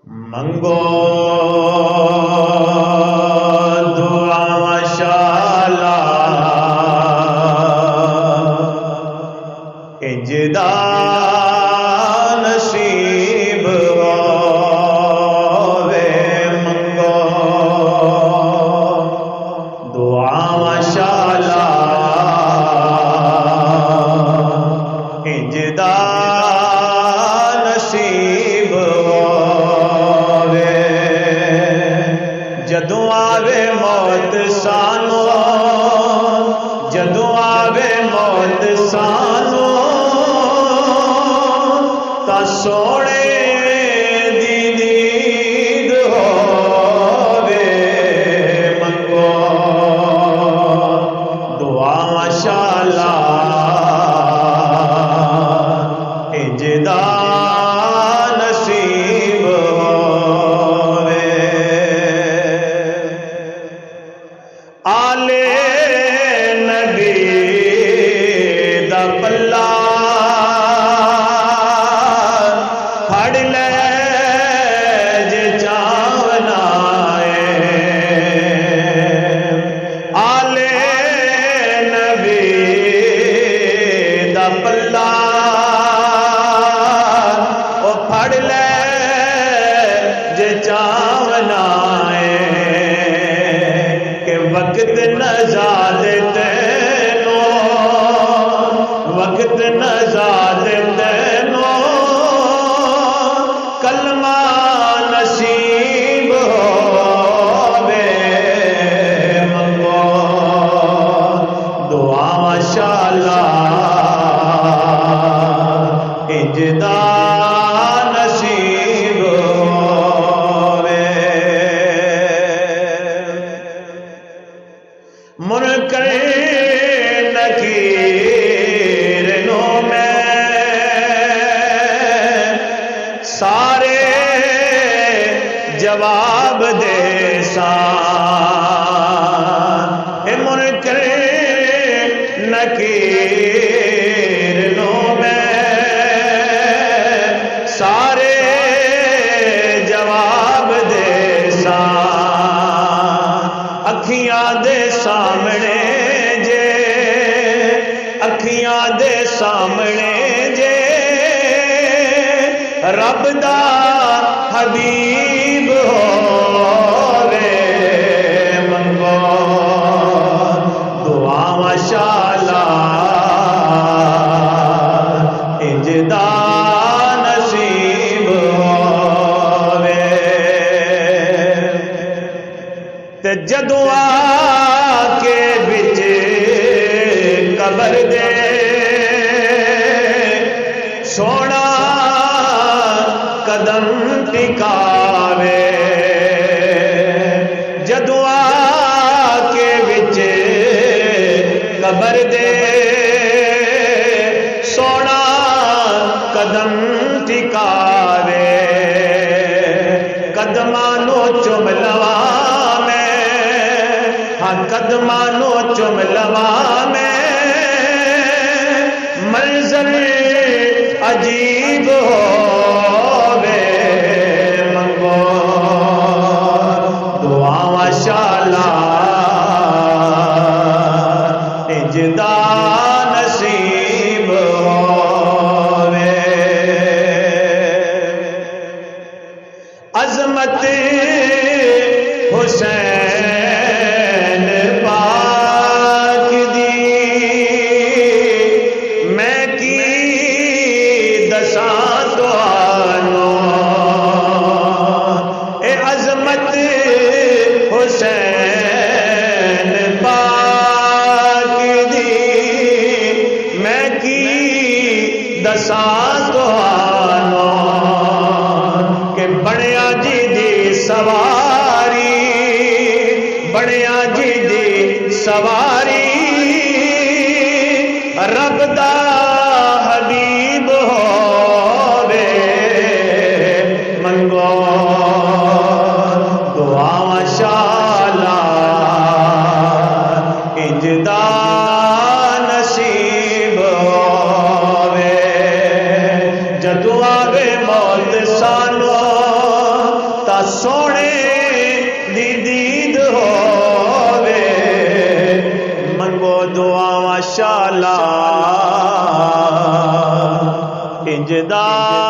منگو دعا ماشاءاللہ اجدا نصیب ہووے منگو دعا ماشاءاللہ اجدا نصیب ہووے جدوں آوے موت سانو جدوں آوے موت سانو تا سونے دی دید ہووے منگو دعا ماشاءاللہ اجدا نصیب ہووے آلے نبی دا پلہ پھڑ لے جے چاونا اے آلے نبی دا پلہ او پھڑ لے جے چاونا اے کہ وقت نزاد تینو وقت نزاد تینو کلمہ نصیب ہووے منگو دعا ماشاءاللہ اجدا نصیب ہووے منکر نکیر نو میں سارے جواب دے سان اے منکر نکیر نو میں سارے جواب دے سان اکھیاں دے سامنے جے اکھیاں دے سامنے جے رب دا حبیب ہووے منگو دعا ماشاءاللہ اجدا نصیب ہووے تے جدوں آ کے بچ قبر دے سونا قدم ٹکاوے جدوں آ کے بچ قبر دے سونا قدم ٹکاوے قدمانو چوم لواں میں ہاں قدمانو چوم لواں میں منظر عجیب ہووے منگو دعا ماشاءاللہ اجدا نصیب ہووے عظمت حسین پاک دی میں کی دساں تانوں اے عظمت حسین پاک دی میں کی دساں تانوں کہ بڑیا جی دی سواری بڑیا جی دی سواری رب دا حبیب ہووے منگو دعا ماشاءاللہ اجدا نصیب ہووے جدوں آوے موت سانو انجدا